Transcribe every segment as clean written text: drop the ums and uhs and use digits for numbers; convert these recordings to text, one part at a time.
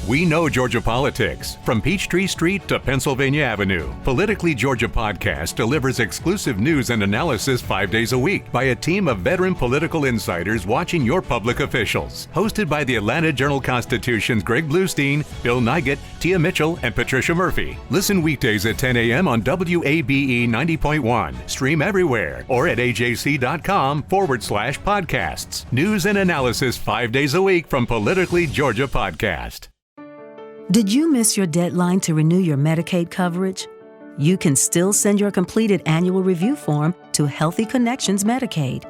We know Georgia politics. From Peachtree Street to Pennsylvania Avenue, Politically Georgia Podcast delivers exclusive news and analysis 5 days a week by a team of veteran political insiders watching your public officials. Hosted by the Atlanta Journal-Constitution's Greg Bluestein, Bill Nygut, Tia Mitchell, and Patricia Murphy. Listen weekdays at 10 a.m. on WABE 90.1. Stream everywhere or at ajc.com/podcasts. News and analysis 5 days a week from Politically Georgia Podcast. Did you miss your deadline to renew your Medicaid coverage? You can still send your completed annual review form to Healthy Connections Medicaid.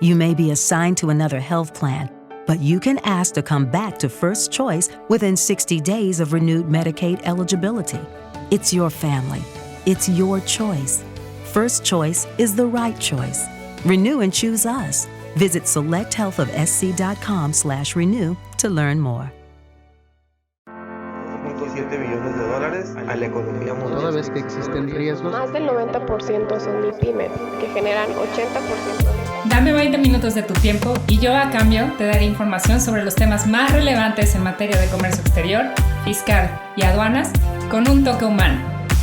You may be assigned to another health plan, but you can ask to come back to First Choice within 60 days of renewed Medicaid eligibility. It's your family. It's your choice. First Choice is the right choice. Renew and choose us. Visit selecthealthofsc.com/renew to learn more. $7 billones a la economía mundial. Toda vez que existen riesgos. Más del 90% son MIPYMES, que generan 80%. Dame 20 minutos de tu tiempo y yo a cambio te daré información sobre los temas más relevantes en materia de comercio exterior, fiscal y aduanas con un toque humano.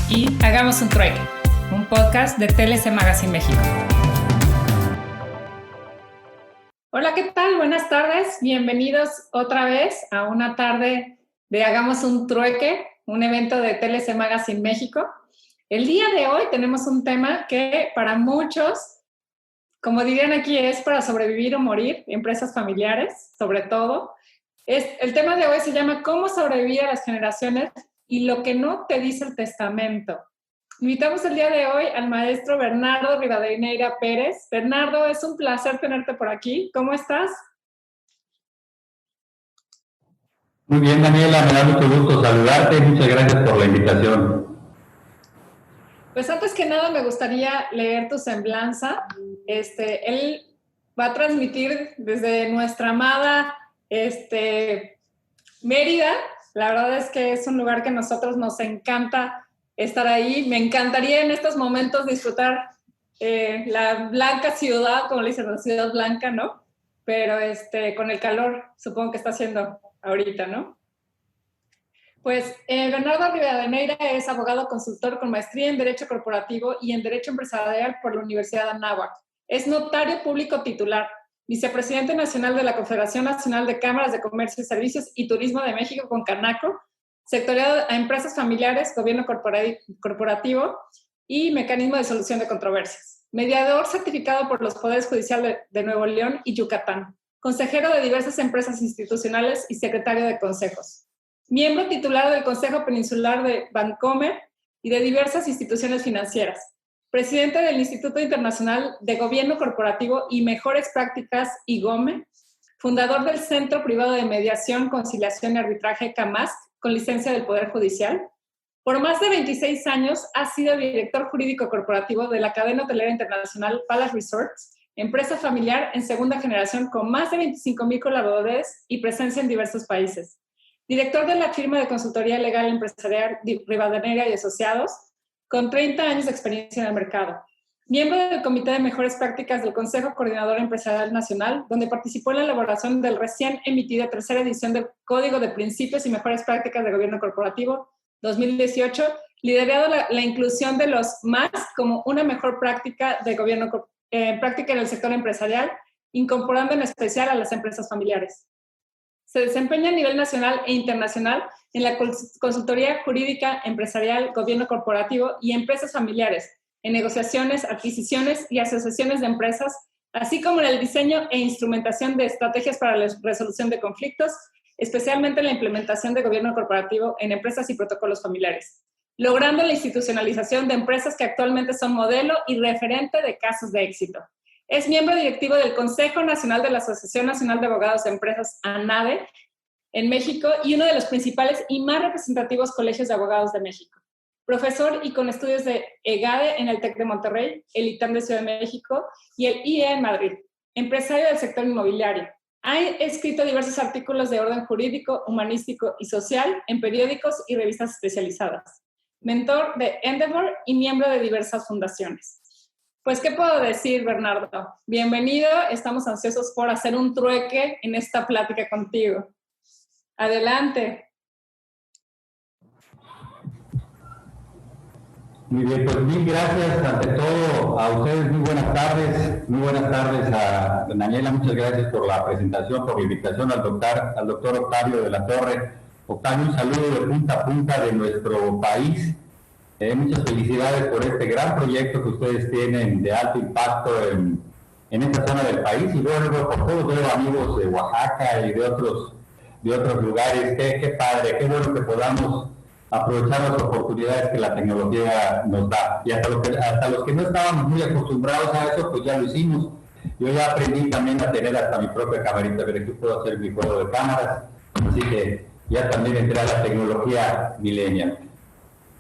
Y hagamos un trueque, un podcast de TLC Magazine México. Hola, ¿qué tal? Buenas tardes. Bienvenidos otra vez a una tarde de Hagamos un Trueque, un evento de TLC Magazine México. El día de hoy tenemos un tema que para muchos, como dirían aquí, es para sobrevivir o morir, empresas familiares, sobre todo. El tema de hoy se llama ¿Cómo sobrevivir a las generaciones y lo que no te dice el testamento? Invitamos el día de hoy al maestro Bernardo Rivadeneira Pérez. Bernardo, es un placer tenerte por aquí. ¿Cómo estás? Muy bien, Daniela, me da mucho gusto saludarte. Muchas gracias por la invitación. Pues antes que nada me gustaría leer tu semblanza. Él va a transmitir desde nuestra amada Mérida. La verdad es que es un lugar que a nosotros nos encanta estar ahí. Me encantaría en estos momentos disfrutar la blanca ciudad, como le dicen, la ciudad blanca, ¿no? Pero con el calor, supongo que está haciendo ahorita, ¿no? Pues Bernardo Rivadeneira es abogado consultor con maestría en Derecho Corporativo y en Derecho Empresarial por la Universidad de Anáhuac. Es notario público titular, vicepresidente nacional de la Confederación Nacional de Cámaras de Comercio y Servicios y Turismo de México con Canaco, sectoriado a empresas familiares, gobierno corporativo y mecanismo de solución de controversias. Mediador certificado por los Poderes Judiciales de Nuevo León y Yucatán. Consejero de diversas empresas institucionales y secretario de consejos. Miembro titular del Consejo Peninsular de Bancomer y de diversas instituciones financieras. Presidente del Instituto Internacional de Gobierno Corporativo y Mejores Prácticas, IGOME. Fundador del Centro Privado de Mediación, Conciliación y Arbitraje, CAMASC, con licencia del Poder Judicial. Por más de 26 años ha sido director jurídico corporativo de la cadena hotelera internacional Palace Resorts, empresa familiar en segunda generación con más de 25,000 colaboradores y presencia en diversos países. Director de la firma de consultoría legal empresarial Rivadeneira y Asociados, con 30 años de experiencia en el mercado. Miembro del Comité de Mejores Prácticas del Consejo Coordinador Empresarial Nacional, donde participó en la elaboración del recién emitida tercera edición del Código de Principios y Mejores Prácticas de Gobierno Corporativo 2018, liderado la inclusión de los MAS como una mejor práctica de gobierno práctica en el sector empresarial, incorporando en especial a las empresas familiares. Se desempeña a nivel nacional e internacional en la consultoría jurídica, empresarial, gobierno corporativo y empresas familiares, en negociaciones, adquisiciones y asociaciones de empresas, así como en el diseño e instrumentación de estrategias para la resolución de conflictos, especialmente en la implementación de gobierno corporativo en empresas y protocolos familiares, logrando la institucionalización de empresas que actualmente son modelo y referente de casos de éxito. Es miembro directivo del Consejo Nacional de la Asociación Nacional de Abogados de Empresas, ANADE, en México, y uno de los principales y más representativos colegios de abogados de México. Profesor y con estudios de EGADE en el TEC de Monterrey, el ITAM de Ciudad de México y el IE en Madrid. Empresario del sector inmobiliario. Ha escrito diversos artículos de orden jurídico, humanístico y social en periódicos y revistas especializadas. Mentor de Endeavor y miembro de diversas fundaciones. Pues, ¿qué puedo decir, Bernardo? Bienvenido, estamos ansiosos por hacer un trueque en esta plática contigo. Adelante. Muy bien, pues mil gracias ante todo a ustedes, muy buenas tardes a Daniela, muchas gracias por la presentación, por la invitación al doctor Octavio de la Torre. Octavio, un saludo de punta a punta de nuestro país. Muchas felicidades por este gran proyecto que ustedes tienen de alto impacto en esta zona del país, y luego por todos los amigos de Oaxaca y de otros lugares. Qué padre, qué bueno que podamos aprovechar las oportunidades que la tecnología nos da. Y hasta los que no estábamos muy acostumbrados a eso, pues ya lo hicimos. Yo ya aprendí también a tener hasta mi propia camarita, pero aquí puedo hacer mi juego de cámaras, así que ya también entré a la tecnología millennial.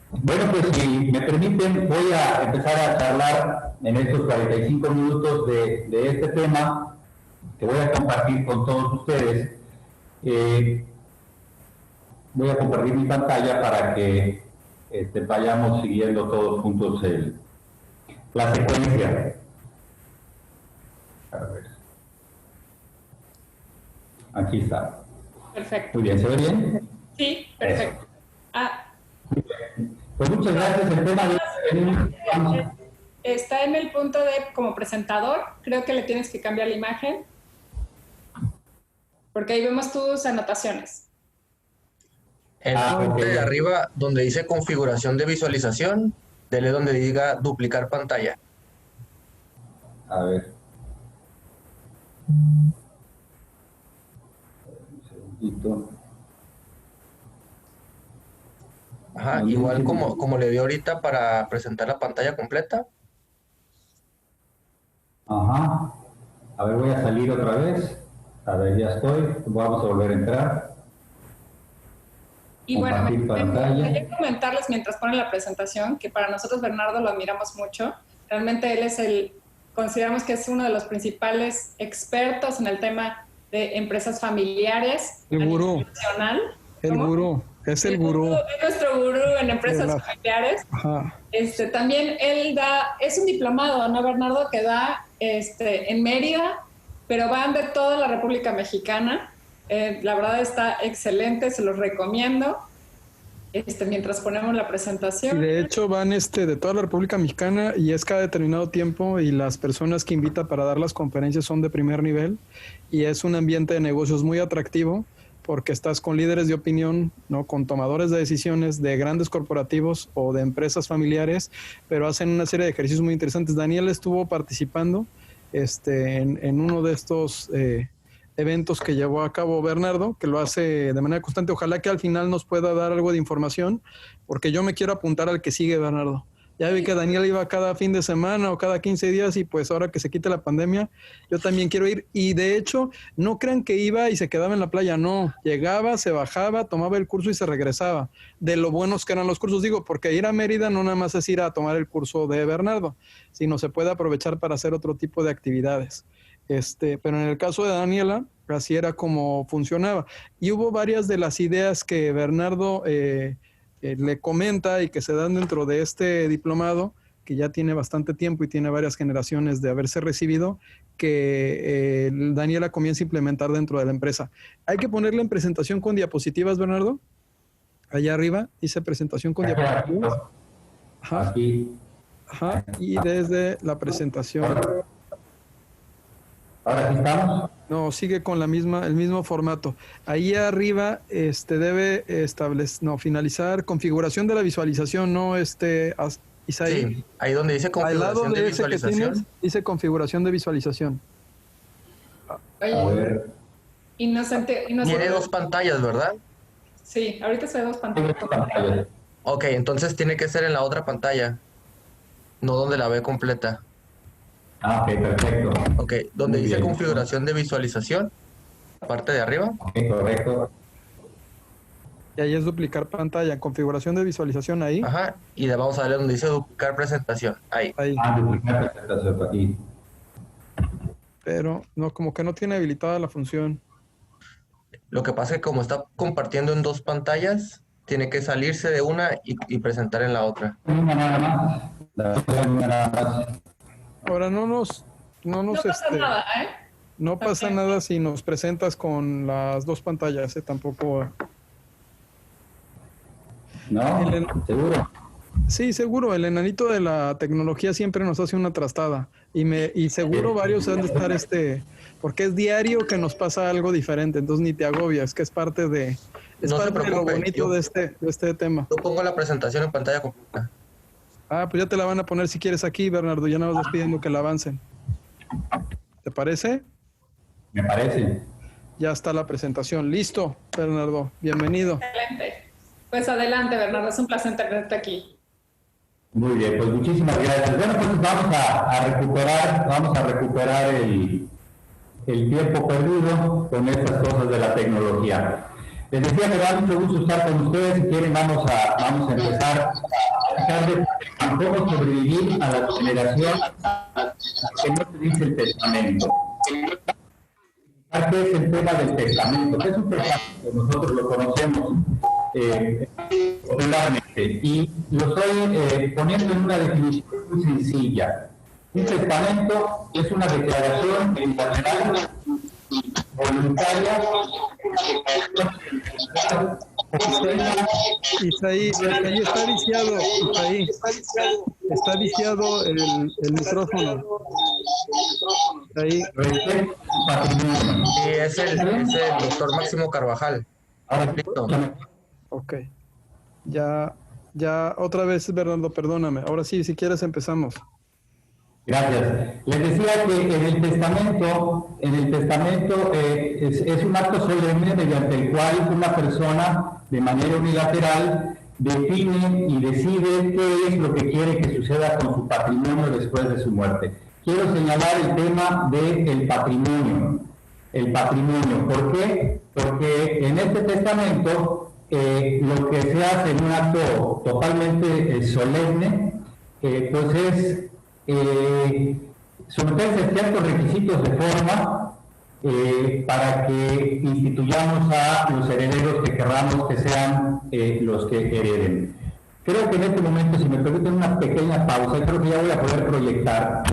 Bueno, pues si me permiten, voy a empezar a charlar en estos 45 minutos de este tema que voy a compartir con todos ustedes. Voy a compartir mi pantalla para que vayamos siguiendo todos juntos la secuencia. A ver. Aquí está. Perfecto. Muy bien, ¿se ve bien? Sí, perfecto. Muy bien. Pues muchas gracias. El tema de... Está en el punto de, como presentador, creo que le tienes que cambiar la imagen, porque ahí vemos tus anotaciones. En la parte de arriba, donde dice configuración de visualización, dele donde diga duplicar pantalla. A ver. Un segundito. Ajá, igual como le dio ahorita para presentar la pantalla completa. Ajá. A ver, voy a salir otra vez. A ver, ya estoy. Vamos a volver a entrar. Y bueno, me pantalla. gustaría comentarles mientras ponen la presentación que para nosotros Bernardo lo admiramos mucho. Realmente él consideramos que es uno de los principales expertos en el tema de empresas familiares. El gurú. El gurú. Es el gurú. Es nuestro gurú en empresas familiares. Ajá. También él es un diplomado, ¿no, Bernardo? Que da en Mérida, pero van de toda la República Mexicana. La verdad está excelente, se los recomiendo. Mientras ponemos la presentación. De hecho van de toda la República Mexicana y es cada determinado tiempo, y las personas que invita para dar las conferencias son de primer nivel, y es un ambiente de negocios muy atractivo porque estás con líderes de opinión, ¿no? Con tomadores de decisiones de grandes corporativos o de empresas familiares, pero hacen una serie de ejercicios muy interesantes. Daniel estuvo participando en uno de estos eventos que llevó a cabo Bernardo, que lo hace de manera constante. Ojalá que al final nos pueda dar algo de información, porque yo me quiero apuntar al que sigue, Bernardo. Ya vi que Daniel iba cada fin de semana o cada 15 días, y pues ahora que se quite la pandemia, yo también quiero ir. Y de hecho, no crean que iba y se quedaba en la playa, no. Llegaba, se bajaba, tomaba el curso y se regresaba. De lo buenos que eran los cursos, digo, porque ir a Mérida no nada más es ir a tomar el curso de Bernardo, sino se puede aprovechar para hacer otro tipo de actividades. Pero en el caso de Daniela, así era como funcionaba. Y hubo varias de las ideas que Bernardo le comenta y que se dan dentro de este diplomado, que ya tiene bastante tiempo y tiene varias generaciones de haberse recibido, que Daniela comienza a implementar dentro de la empresa. Hay que ponerle en presentación con diapositivas, Bernardo. Allá arriba dice presentación con diapositivas. Ajá. Aquí. Ajá. Y desde la presentación... ¿Ahora sí estamos? No, sigue con el mismo formato. Ahí arriba debe finalizar configuración de la visualización, ¿no? Isaí. Sí, ahí donde dice configuración de visualización. Dice configuración de visualización. Oye, tiene dos pantallas, ¿verdad? Sí, ahorita se ve dos pantallas. Ok, entonces tiene que ser en la otra pantalla, no donde la ve completa. Ah, ok, perfecto. Ok, donde dice configuración de visualización, la parte de arriba. Ok, correcto. Y ahí es duplicar pantalla, configuración de visualización ahí. Ajá, y le vamos a darle donde dice duplicar presentación, ahí. Duplicar presentación aquí. Pero no, como que no tiene habilitada la función. Lo que pasa es que como está compartiendo en dos pantallas, tiene que salirse de una y presentar en la otra. Nada más. Nada más. Ahora no pasa nada, ¿eh? No pasa nada si nos presentas con las dos pantallas, tampoco. No, seguro. Sí, seguro, el enanito de la tecnología siempre nos hace una trastada y seguro varios han de estar porque es diario que nos pasa algo diferente, entonces ni te agobias, que es parte de lo bonito de este tema. Yo pongo la presentación en pantalla completa. Ah, pues ya te la van a poner si quieres aquí, Bernardo, ya nos vas pidiendo que la avancen. ¿Te parece? Me parece. Ya está la presentación. Listo, Bernardo, bienvenido. Excelente. Pues adelante, Bernardo, es un placer tenerte aquí. Muy bien, pues muchísimas gracias. Bueno, pues vamos a recuperar el tiempo perdido con estas cosas de la tecnología. Les decía, me da mucho gusto estar con ustedes. Si quieren, vamos a empezar a hablar de cómo sobrevivir a la generación que no se dice el testamento. ¿Qué es el tema del testamento? ¿Qué es un testamento? Nosotros lo conocemos popularmente y lo estoy poniendo en una definición muy sencilla. Un testamento es una declaración unilateral, voluntaria, Isaí está viciado, Isaí. Está viciado el micrófono. Ahí. Sí, es el doctor Máximo Carvajal. Ahora listo. Ok. Ya, otra vez, Bernardo, perdóname. Ahora sí, si quieres empezamos. Gracias. Les decía que en el testamento es un acto solemne mediante el cual una persona, de manera unilateral, define y decide qué es lo que quiere que suceda con su patrimonio después de su muerte. Quiero señalar el tema del patrimonio. El patrimonio. ¿Por qué? Porque en este testamento lo que se hace en un acto totalmente solemne, pues es someterse a ciertos requisitos de forma para que instituyamos a los herederos que querramos que sean los que hereden. Creo que en este momento, si me permiten una pequeña pausa, creo que ya voy a poder proyectar.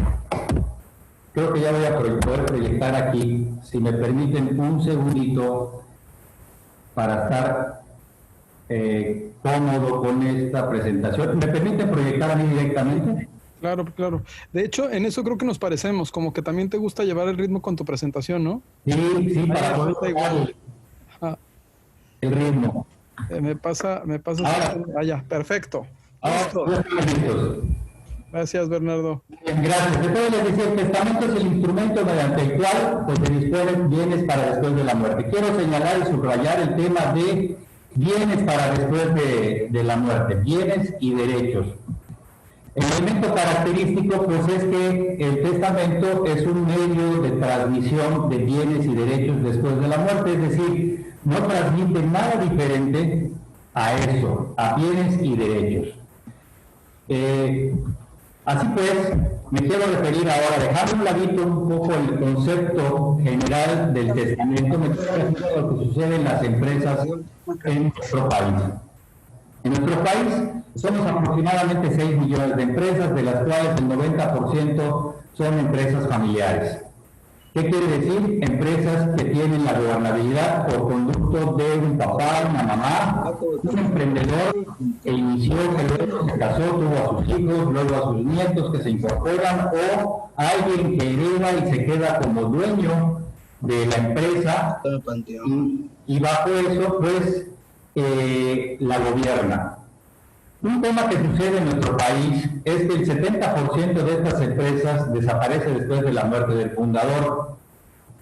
Creo que ya voy a poder proyectar aquí, si me permiten un segundito para estar cómodo con esta presentación. ¿Me permiten proyectar a mí directamente? Claro, claro. De hecho, en eso creo que nos parecemos, como que también te gusta llevar el ritmo con tu presentación, ¿no? Sí, para poder igual el ritmo. Me pasa. Ya, perfecto. Gracias, Bernardo. Bien, gracias. Entonces les decía, el testamento es el instrumento mediante el cual pues, se disponen bienes para después de la muerte. Quiero señalar y subrayar el tema de bienes para después de la muerte, bienes y derechos. El elemento característico pues es que el testamento es un medio de transmisión de bienes y derechos después de la muerte, es decir, no transmite nada diferente a eso, a bienes y derechos. Así pues, me quiero referir ahora, dejando un ladito un poco el concepto general del testamento, me quiero referir a lo que sucede en las empresas en nuestro país. En nuestro país somos aproximadamente 6 millones de empresas, de las cuales el 90% son empresas familiares. ¿Qué quiere decir? Empresas que tienen la gobernabilidad por conducto de un papá, una mamá, un emprendedor que inició, que luego se casó, tuvo a sus hijos, luego a sus nietos que se incorporan, o alguien que hereda y se queda como dueño de la empresa y bajo eso, pues, la gobierna. Un tema que sucede en nuestro país es que el 70% de estas empresas desaparece después de la muerte del fundador.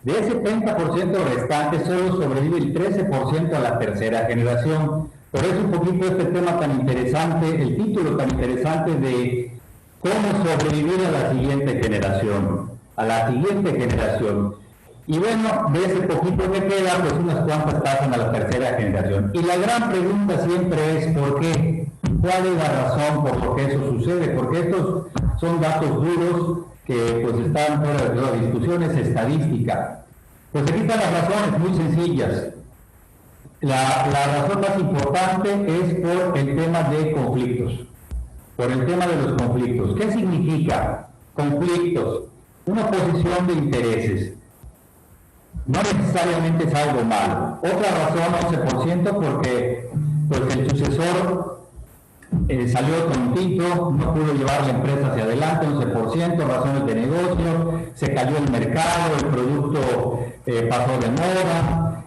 De ese 30% restante solo sobrevive el 13% a la tercera generación. Por eso un poquito este tema tan interesante, el título tan interesante de cómo sobrevivir a la siguiente generación. Y bueno, de ese poquito que queda, pues unas cuantas pasan a la tercera generación. Y la gran pregunta siempre es ¿por qué? ¿Cuál es la razón por lo que eso sucede? Porque estos son datos duros que pues están fuera de toda discusión, es estadística. Pues aquí están las razones muy sencillas. La razón más importante es por el tema de conflictos. Por el tema de los conflictos. ¿Qué significa? Conflictos. Una posición de intereses. No necesariamente es algo malo. Otra razón, 11%, porque pues el sucesor salió tontito, no pudo llevar la empresa hacia adelante, 11%, razones de negocio, se cayó el mercado, el producto pasó de moda.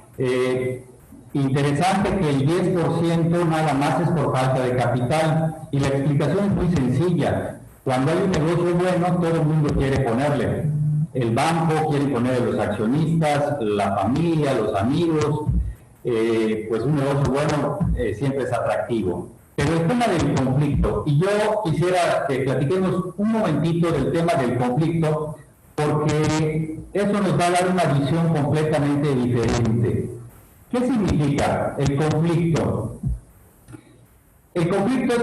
Interesante que el 10% nada más es por falta de capital, y la explicación es muy sencilla. Cuando hay un negocio bueno, todo el mundo quiere ponerle. El banco quiere ponerle, los accionistas, la familia, los amigos. Pues un negocio bueno siempre es atractivo. Pero el tema del conflicto, y yo quisiera que platiquemos un momentito del tema del conflicto, porque eso nos va a dar una visión completamente diferente. ¿Qué significa el conflicto? El conflicto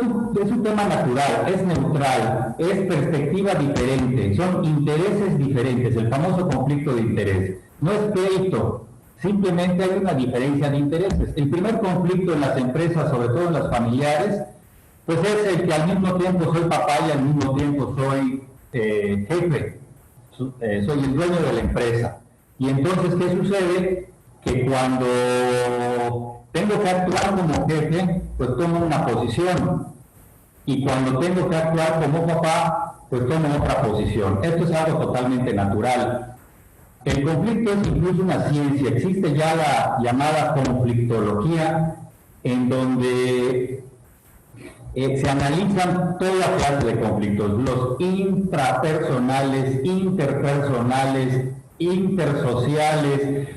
es un tema natural, es neutral, es perspectiva diferente, son intereses diferentes, el famoso conflicto de interés. No es pleito, simplemente hay una diferencia de intereses. El primer conflicto en las empresas, sobre todo en las familiares, pues es el que al mismo tiempo soy papá y al mismo tiempo soy jefe, soy el dueño de la empresa. Y entonces, ¿qué sucede? Que cuando tengo que actuar como jefe, pues tomo una posición, y cuando tengo que actuar como papá, pues tomo otra posición. Esto es algo totalmente natural. El conflicto es incluso una ciencia. Existe ya la llamada conflictología, en donde se analizan toda clase de conflictos, los intrapersonales, interpersonales, intersociales,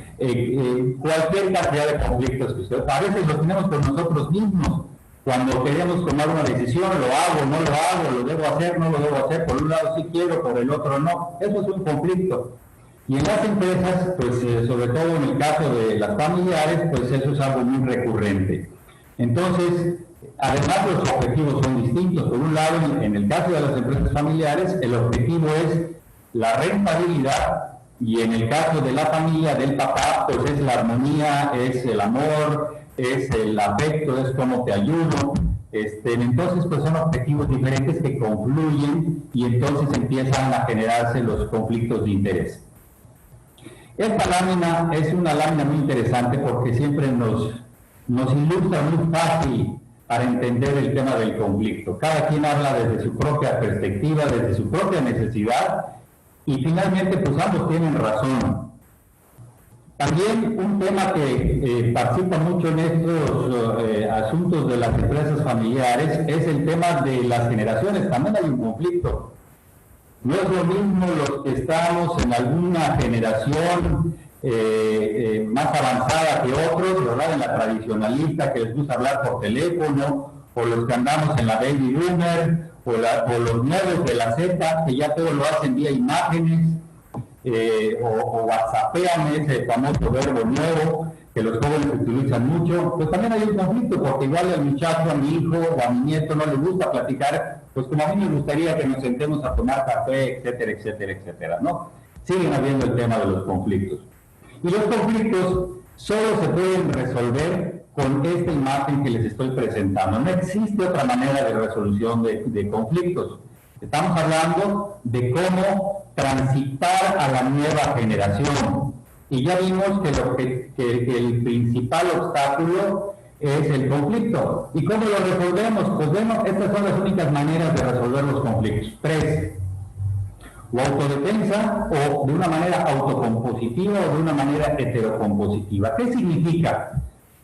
cualquier cantidad de conflictos que usted, a veces los tenemos con nosotros mismos. Cuando queremos tomar una decisión, lo hago, no lo hago, lo debo hacer, no lo debo hacer, por un lado sí quiero, por el otro no. Eso es un conflicto. Y en las empresas, pues sobre todo en el caso de las familiares, pues eso es algo muy recurrente. Entonces, además los objetivos son distintos. Por un lado, en el caso de las empresas familiares, el objetivo es la rentabilidad, y en el caso de la familia, del papá, pues es la armonía, es el amor, es el afecto, es cómo te ayudo. Entonces, pues son objetivos diferentes que confluyen, y entonces empiezan a generarse los conflictos de interés. Esta lámina es una lámina muy interesante porque siempre nos ilustra muy fácil para entender el tema del conflicto. Cada quien habla desde su propia perspectiva, desde su propia necesidad, y finalmente pues ambos tienen razón. También un tema que participa mucho en estos asuntos de las empresas familiares es el tema de las generaciones. También hay un conflicto. No es lo mismo los que estamos en alguna generación más avanzada que otros, ¿verdad? En la tradicionalista, que les gusta hablar por teléfono, o los que andamos en la baby boomer, o los nuevos de la Z, que ya todo lo hacen vía imágenes, o whatsappean, ese famoso verbo nuevo que los jóvenes utilizan mucho. Pues también hay un conflicto, porque igual al muchacho, a mi hijo o a mi nieto no le gusta platicar, pues como a mí me gustaría que nos sentemos a tomar café, etcétera, etcétera, etcétera, ¿no? Siguen habiendo el tema de los conflictos. Y los conflictos solo se pueden resolver con esta imagen que les estoy presentando. No existe otra manera de resolución de conflictos. Estamos hablando de cómo transitar a la nueva generación. Y ya vimos que el principal obstáculo es el conflicto. ¿Y cómo lo resolvemos? Pues bueno, estas son las únicas maneras de resolver los conflictos. 3. O autodefensa, o de una manera autocompositiva, o de una manera heterocompositiva. ¿Qué significa?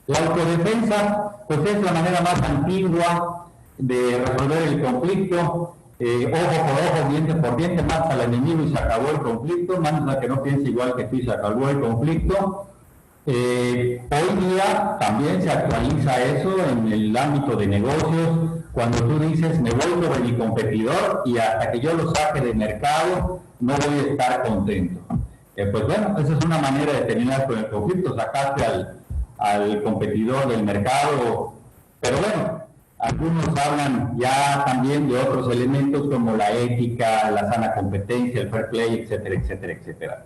La autodefensa, pues es la manera más antigua de resolver el conflicto. Ojo por ojo, diente por diente, mata al enemigo y se acabó el conflicto. Manda a que no piense igual que tú y se acabó el conflicto. Hoy día también se actualiza eso en el ámbito de negocios, cuando tú dices, me voy sobre mi competidor y hasta que yo lo saque del mercado no voy a estar contento. Pues bueno, esa es una manera de terminar con el conflicto, sacaste al competidor del mercado. Pero bueno, algunos hablan ya también de otros elementos como la ética, la sana competencia, el fair play, etcétera, etcétera, etcétera.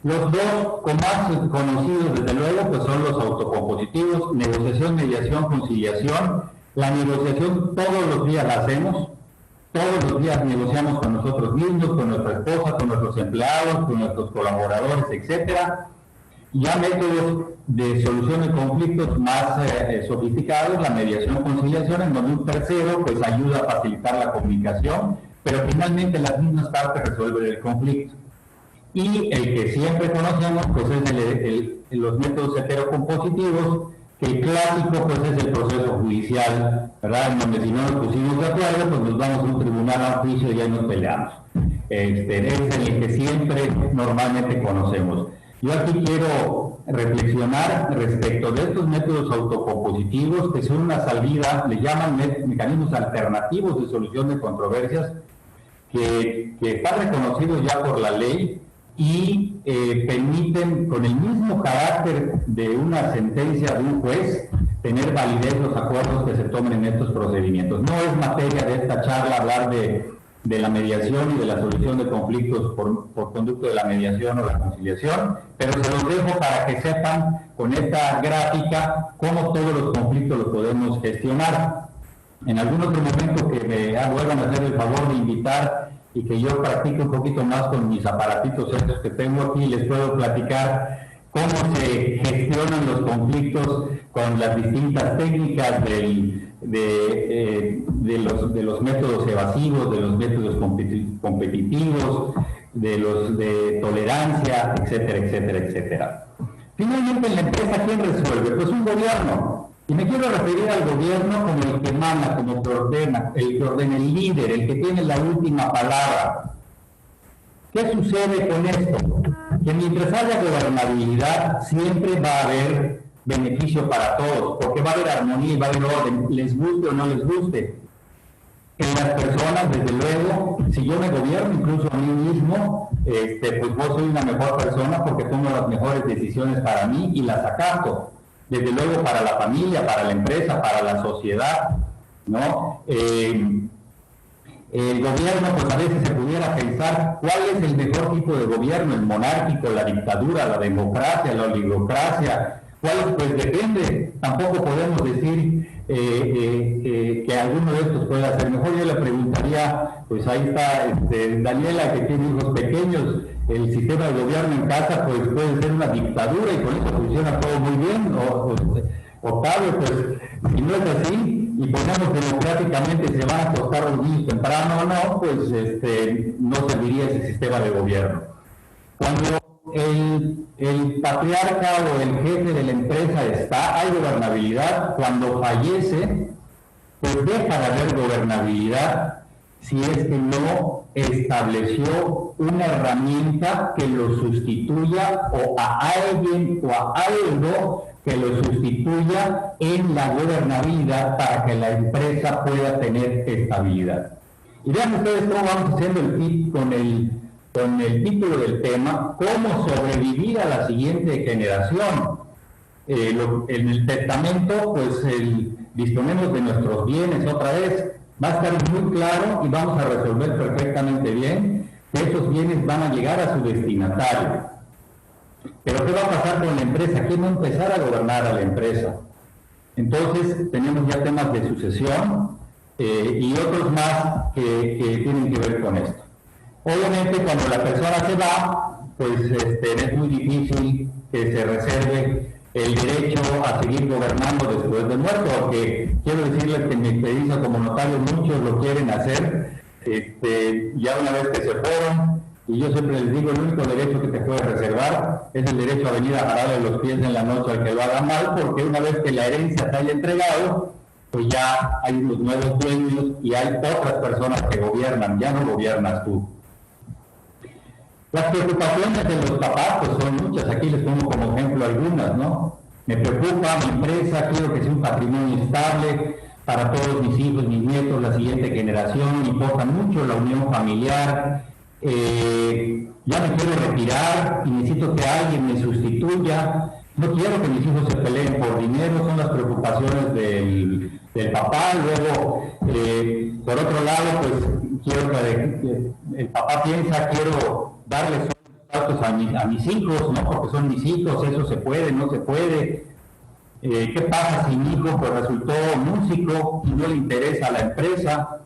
Los dos más conocidos, desde luego, pues son los autocompositivos: negociación, mediación, conciliación. La negociación todos los días la hacemos, todos los días negociamos con nosotros mismos, con nuestra esposa, con nuestros empleados, con nuestros colaboradores, etcétera. Ya métodos de solución de conflictos más sofisticados, la mediación-conciliación, en donde un tercero pues ayuda a facilitar la comunicación, pero finalmente las mismas partes resuelven el conflicto. Y el que siempre conocemos pues es los métodos heterocompositivos, que el clásico pues es el proceso judicial, ¿verdad? En donde si no nos pusimos de acuerdo, pues nos vamos a un tribunal, a un juicio y ya nos peleamos. Es el que siempre normalmente conocemos. Yo aquí quiero reflexionar respecto de estos métodos autocompositivos, que son una salida, le llaman mecanismos alternativos de solución de controversias, que están reconocidos ya por la ley y permiten, con el mismo carácter de una sentencia de un juez, tener validez los acuerdos que se tomen en estos procedimientos. No es materia de esta charla hablar de la mediación y de la solución de conflictos por conducto de la mediación o la conciliación, pero se los dejo para que sepan con esta gráfica cómo todos los conflictos los podemos gestionar. En algún otro momento que me vuelvan a hacer el favor de invitar y que yo practique un poquito más con mis aparatitos estos que tengo aquí, les puedo platicar cómo se gestionan los conflictos con las distintas técnicas de los métodos evasivos, de los métodos competitivos, de los de tolerancia, etcétera, etcétera, etcétera. Finalmente, en la empresa, ¿quién resuelve? Pues un gobierno. Y me quiero referir al gobierno como el que manda, como que ordena, el líder, el que tiene la última palabra. ¿Qué sucede con esto? Que mientras haya gobernabilidad, siempre va a haber beneficio para todos, porque va a haber armonía y va a haber orden, les guste o no les guste. En las personas, desde luego, si yo me gobierno, incluso a mí mismo, pues vos soy una mejor persona porque tomo las mejores decisiones para mí y las acato. Desde luego para la familia, para la empresa, para la sociedad, ¿no? El gobierno, pues a veces se pudiera pensar cuál es el mejor tipo de gobierno, el monárquico, la dictadura, la democracia, la oligocracia. Pues depende, tampoco podemos decir que alguno de estos pueda ser mejor. Yo le preguntaría, pues ahí está Daniela, que tiene hijos pequeños, el sistema de gobierno en casa pues puede ser una dictadura y con eso funciona todo muy bien, Octavio, pues si no es así y ponemos democráticamente se van a acostar los niños temprano o no, pues no serviría ese sistema de gobierno. Cuando el patriarca o el jefe de la empresa hay gobernabilidad. Cuando fallece, pues deja de haber gobernabilidad si es que no estableció una herramienta que lo sustituya o a alguien o a algo que lo sustituya en la gobernabilidad para que la empresa pueda tener estabilidad. Y vean ustedes cómo vamos haciendo el tip con el título del tema, cómo sobrevivir a la siguiente generación. En el testamento, pues disponemos de nuestros bienes otra vez. Va a estar muy claro y vamos a resolver perfectamente bien que esos bienes van a llegar a su destinatario. Pero ¿qué va a pasar con la empresa? ¿Quién va a empezar a gobernar a la empresa? Entonces tenemos ya temas de sucesión y otros más que tienen que ver con esto. Obviamente cuando la persona se va, pues es muy difícil que se reserve el derecho a seguir gobernando después de muerto, porque quiero decirles que en mi experiencia como notario muchos lo quieren hacer, ya una vez que se fueron, y yo siempre les digo, el único derecho que te puedes reservar es el derecho a venir a pararle los pies en la noche al que lo haga mal, porque una vez que la herencia se haya entregado, pues ya hay los nuevos dueños y hay otras personas que gobiernan, ya no gobiernas tú. Las preocupaciones de los papás pues son muchas, aquí les pongo como ejemplo algunas, ¿no? Me preocupa mi empresa, quiero que sea un patrimonio estable para todos mis hijos, mis nietos, la siguiente generación, me importa mucho la unión familiar, ya me quiero retirar y necesito que alguien me sustituya, no quiero que mis hijos se peleen por dinero, son las preocupaciones del papá. Luego, por otro lado, pues quiero que el papá piensa, quiero darles datos a mis hijos, ¿no? Porque son mis hijos, eso se puede, no se puede. ¿Qué pasa si mi hijo pues resultó músico y no le interesa a la empresa?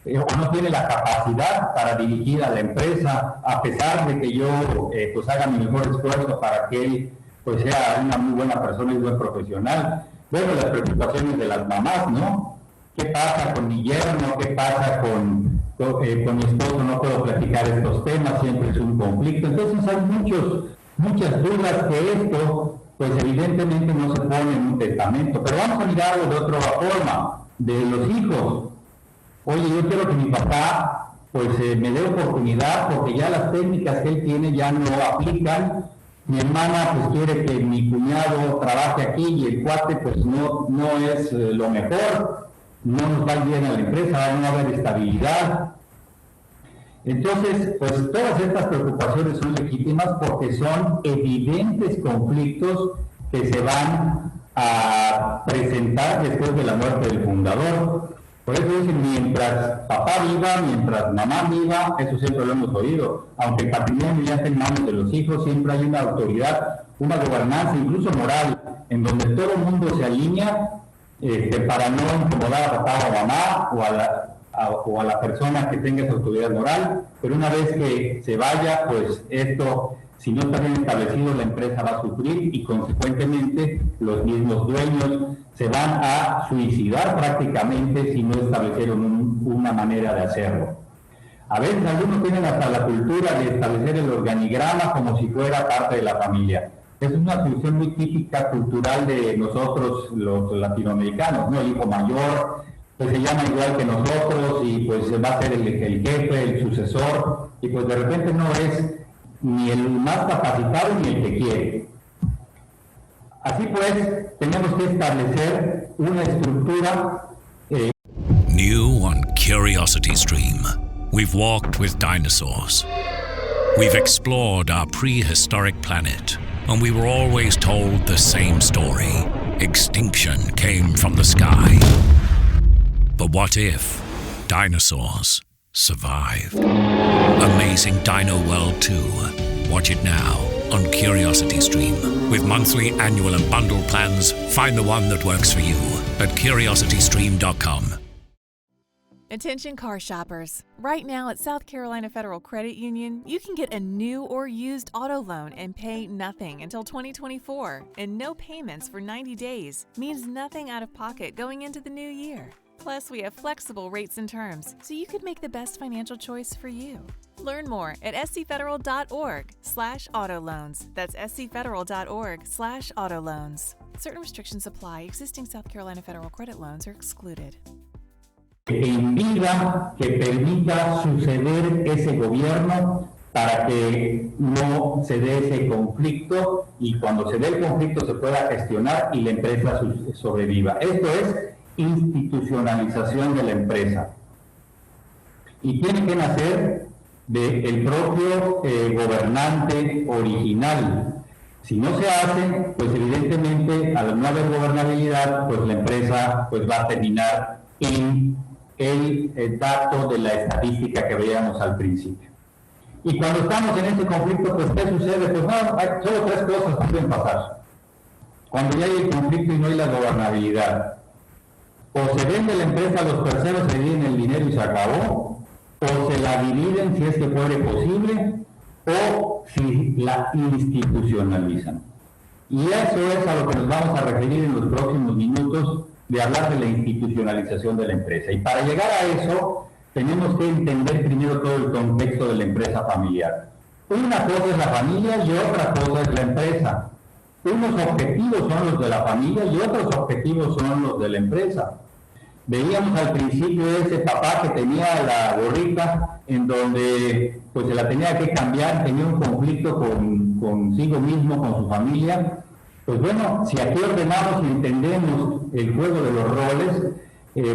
O no tiene la capacidad para dirigir a la empresa, a pesar de que yo pues haga mi mejor esfuerzo para que él pues sea una muy buena persona y buen profesional. Bueno, las preocupaciones de las mamás, ¿no? ¿Qué pasa con mi yerno? ¿Qué pasa con mi esposo? No puedo platicar estos temas, siempre es un conflicto. Entonces hay muchas dudas que esto, pues evidentemente no se pone en un testamento. Pero vamos a mirarlo de otra forma, de los hijos. Oye, yo quiero que mi papá pues me dé oportunidad porque ya las técnicas que él tiene ya no aplican. Mi hermana pues quiere que mi cuñado trabaje aquí y el cuate pues no es lo mejor, no nos va bien a la empresa, no va a haber estabilidad. Entonces, pues todas estas preocupaciones son legítimas porque son evidentes conflictos que se van a presentar después de la muerte del fundador. Por eso dicen, mientras papá viva, mientras mamá viva, eso siempre lo hemos oído. Aunque el patrimonio ya esté en manos de los hijos, siempre hay una autoridad, una gobernanza, incluso moral, en donde todo el mundo se alinea para no incomodar a papá o mamá o a la persona que tenga esa autoridad moral. Pero una vez que se vaya, pues esto, si no está bien establecido, la empresa va a sufrir y consecuentemente los mismos dueños se van a suicidar prácticamente si no establecieron una manera de hacerlo. A veces algunos tienen hasta la cultura de establecer el organigrama como si fuera parte de la familia. Es una función muy típica cultural de nosotros los latinoamericanos, ¿no? El hijo mayor pues se llama igual que nosotros y pues va a ser el jefe, el sucesor, y pues de repente no es ni el más capacitado ni el que quiere. Así pues, tenemos que establecer una estructura. New on CuriosityStream, we've walked with dinosaurs. We've explored our prehistoric planet, and we were always told the same story. Extinction came from the sky. But what if dinosaurs survived? Amazing Dino World 2. Watch it now on CuriosityStream. With monthly, annual, and bundle plans, find the one that works for you at CuriosityStream.com. Attention car shoppers. Right now at South Carolina Federal Credit Union, you can get a new or used auto loan and pay nothing until 2024. And no payments for 90 days means nothing out of pocket going into the new year. Plus, we have flexible rates and terms, so you could make the best financial choice for you. Learn more at scfederal.org/auto loans. That's scfederal.org/auto loans. Certain restrictions apply. Existing South Carolina Federal credit loans are excluded. Que impida, que permita suceder ese gobierno para que no se dé ese conflicto y cuando se dé el conflicto se pueda gestionar y la empresa sobreviva. Esto es institucionalización de la empresa. Y tiene que nacer del propio gobernante original. Si no se hace, pues evidentemente al no haber gobernabilidad, pues la empresa pues va a terminar en el dato de la estadística que veíamos al principio. Y cuando estamos en este conflicto, pues ¿qué sucede? Pues no, hay solo tres cosas que pueden pasar. Cuando ya hay el conflicto y no hay la gobernabilidad. O se vende la empresa a los terceros, se dividen el dinero y se acabó, o se la dividen si es que fuere posible, o si la institucionalizan. Y eso es a lo que nos vamos a referir en los próximos minutos, de hablar de la institucionalización de la empresa. Y para llegar a eso, tenemos que entender primero todo el contexto de la empresa familiar. Una cosa es la familia y otra cosa es la empresa. Unos objetivos son los de la familia y otros objetivos son los de la empresa. Veíamos al principio ese papá que tenía la gorrita en donde pues se la tenía que cambiar, tenía un conflicto consigo mismo, con su familia. Pues bueno, si aquí ordenamos y entendemos el juego de los roles,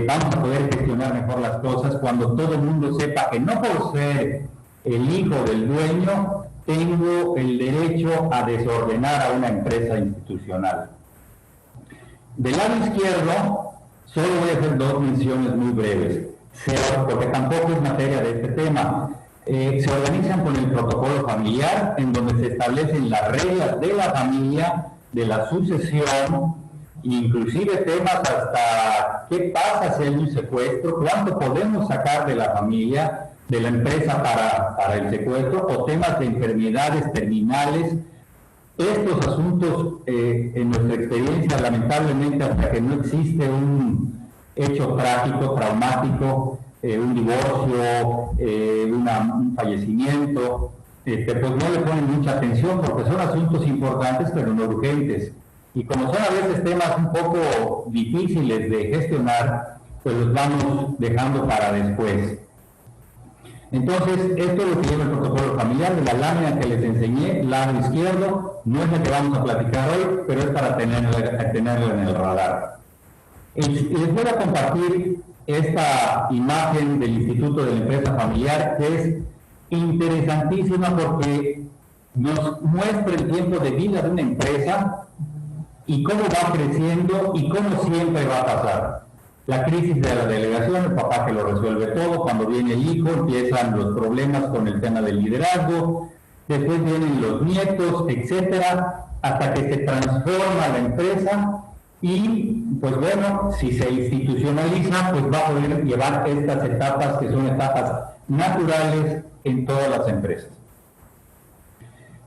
vamos a poder gestionar mejor las cosas cuando todo el mundo sepa que no por ser el hijo del dueño tengo el derecho a desordenar a una empresa institucional. Del lado izquierdo, solo voy a hacer dos menciones muy breves, porque tampoco es materia de este tema. Se organizan con el protocolo familiar, en donde se establecen las reglas de la familia, de la sucesión, inclusive temas hasta qué pasa si hay un secuestro, cuánto podemos sacar de la familia, de la empresa para el secuestro, o temas de enfermedades terminales, estos asuntos, en nuestra experiencia, lamentablemente, hasta que no existe un hecho práctico, traumático, un divorcio, un fallecimiento, pues no le ponen mucha atención porque son asuntos importantes pero no urgentes. Y como son a veces temas un poco difíciles de gestionar, pues los vamos dejando para después. Entonces, esto es lo que lleva el protocolo familiar. De la lámina que les enseñé, lado izquierdo, no es la que vamos a platicar hoy, pero es para tenerlo en el radar. Les voy a compartir esta imagen del Instituto de la Empresa Familiar, que es interesantísima porque nos muestra el tiempo de vida de una empresa y cómo va creciendo y cómo siempre va a pasar. La crisis de la delegación, el papá que lo resuelve todo, cuando viene el hijo empiezan los problemas con el tema del liderazgo, después vienen los nietos, etcétera, hasta que se transforma la empresa y, pues bueno, si se institucionaliza, pues va a poder llevar estas etapas que son etapas naturales en todas las empresas.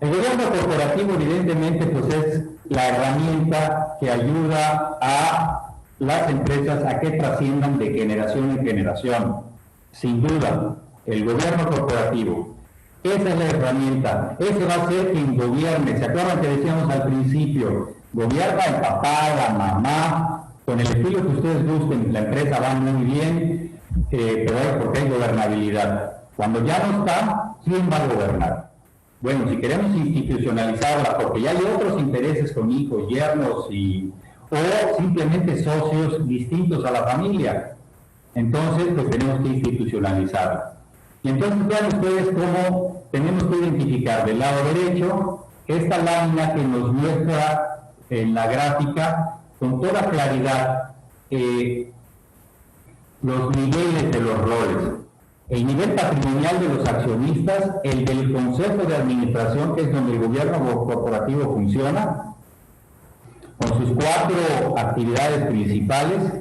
El gobierno corporativo, evidentemente, pues es la herramienta que ayuda a las empresas a que trasciendan de generación en generación. Sin duda, el gobierno corporativo, esa es la herramienta, ese va a ser quien gobierne. ¿Se acuerdan que decíamos al principio? Gobierna el papá, la mamá, con el estilo que ustedes gusten, la empresa va muy bien, pero es porque hay gobernabilidad. Cuando ya no está, ¿quién va a gobernar? Bueno, si queremos institucionalizarla, porque ya hay otros intereses con hijos, yernos o simplemente socios distintos a la familia, entonces pues tenemos que institucionalizarla. Y entonces vean ustedes cómo tenemos que identificar del lado derecho esta lámina que nos muestra en la gráfica con toda claridad los niveles de los roles. El nivel patrimonial de los accionistas, el del Consejo de Administración, que es donde el gobierno corporativo funciona, con sus 4 actividades principales,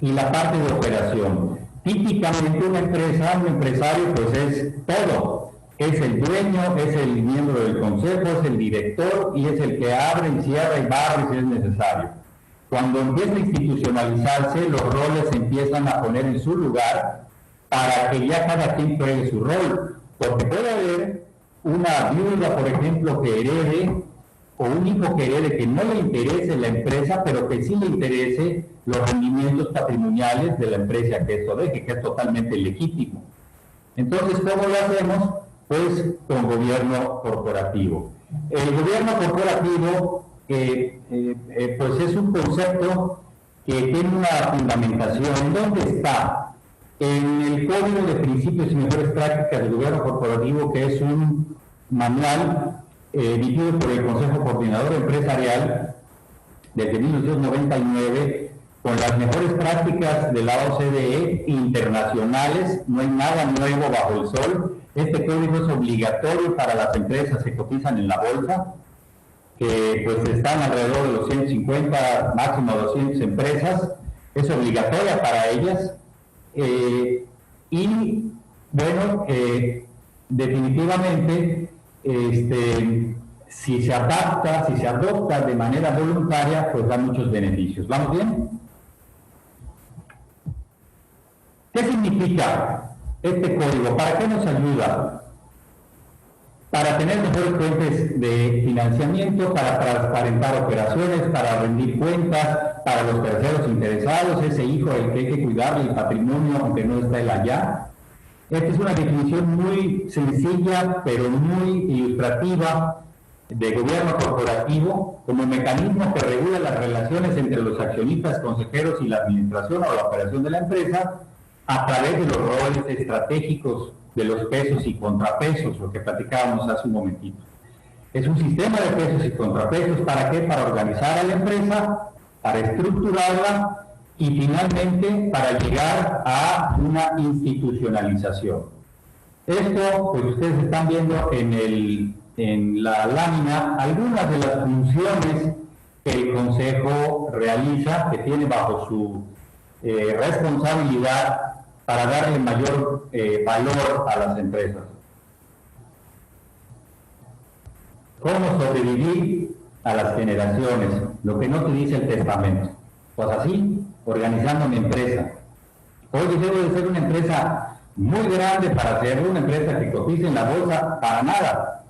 y la parte de operación. Típicamente una empresa, un empresario, pues es todo. Es el dueño, es el miembro del consejo, es el director y es el que abre y cierra y barre si es necesario. Cuando empieza a institucionalizarse, los roles se empiezan a poner en su lugar para que ya cada quien juegue su rol. Porque puede haber una viuda, por ejemplo, que herede, o un hijo que herede que no le interese la empresa, pero que sí le interese los rendimientos patrimoniales de la empresa que esto deje, que es totalmente legítimo. Entonces, ¿cómo lo hacemos? Pues con gobierno corporativo. El gobierno corporativo pues es un concepto que tiene una fundamentación. ¿Dónde está? En el Código de Principios y Mejores Prácticas del Gobierno Corporativo, que es un manual emitido por el Consejo Coordinador Empresarial desde 1999, con las mejores prácticas de la OCDE internacionales. No hay nada nuevo bajo el sol. Este código es obligatorio para las empresas que cotizan en la bolsa, que pues están alrededor de los 150, máximo 200 empresas. Es obligatoria para ellas. Y bueno, definitivamente, si se adapta, si se adopta de manera voluntaria, pues da muchos beneficios. ¿Vamos bien? ¿Qué significa este código? ¿Para qué nos ayuda? Para tener mejores fuentes de financiamiento, para transparentar operaciones, para rendir cuentas, para los terceros interesados, ese hijo al que hay que cuidarle el patrimonio aunque no está él allá. Esta es una definición muy sencilla, pero muy ilustrativa de gobierno corporativo como mecanismo que regula las relaciones entre los accionistas, consejeros y la administración o la operación de la empresa a través de los roles estratégicos de los pesos y contrapesos, lo que platicábamos hace un momentito. Es un sistema de pesos y contrapesos. ¿Para qué? Para organizar a la empresa, para estructurarla y finalmente para llegar a una institucionalización. Esto, pues ustedes están viendo en la lámina algunas de las funciones que el Consejo realiza, que tiene bajo su responsabilidad para darle mayor valor a las empresas. ¿Cómo sobrevivir a las generaciones? Lo que no te dice el testamento. Pues así, organizando mi empresa. Oye, debo de ser una empresa muy grande para hacerlo, una empresa que cotice en la bolsa, para nada.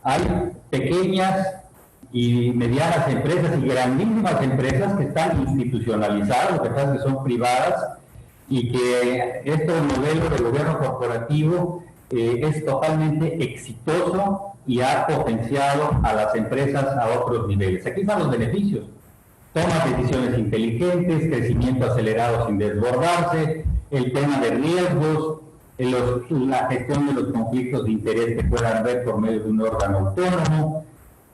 Hay pequeñas y medianas empresas y grandísimas empresas que están institucionalizadas, lo que pasa es que son privadas, y que este modelo de gobierno corporativo es totalmente exitoso y ha potenciado a las empresas a otros niveles. Aquí están los beneficios: toma decisiones inteligentes, crecimiento acelerado sin desbordarse, el tema de riesgos, la gestión de los conflictos de interés que puedan haber por medio de un órgano autónomo.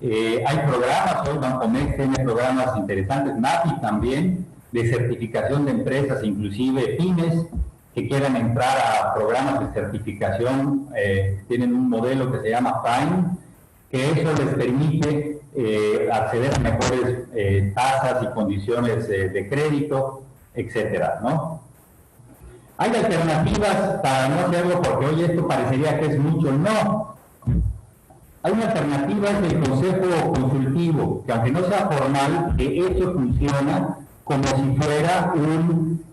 Hay programas, hoy Bancomex tiene programas interesantes, NAPI también, de certificación de empresas, inclusive pymes que quieran entrar a programas de certificación, tienen un modelo que se llama Prime, que eso les permite acceder a mejores tasas y condiciones de crédito, etcétera, ¿no? Hay alternativas para no hacerlo, porque hoy esto parecería que es mucho. No. Hay una alternativa, es el consejo consultivo, que aunque no sea formal, de hecho funciona como si fuera un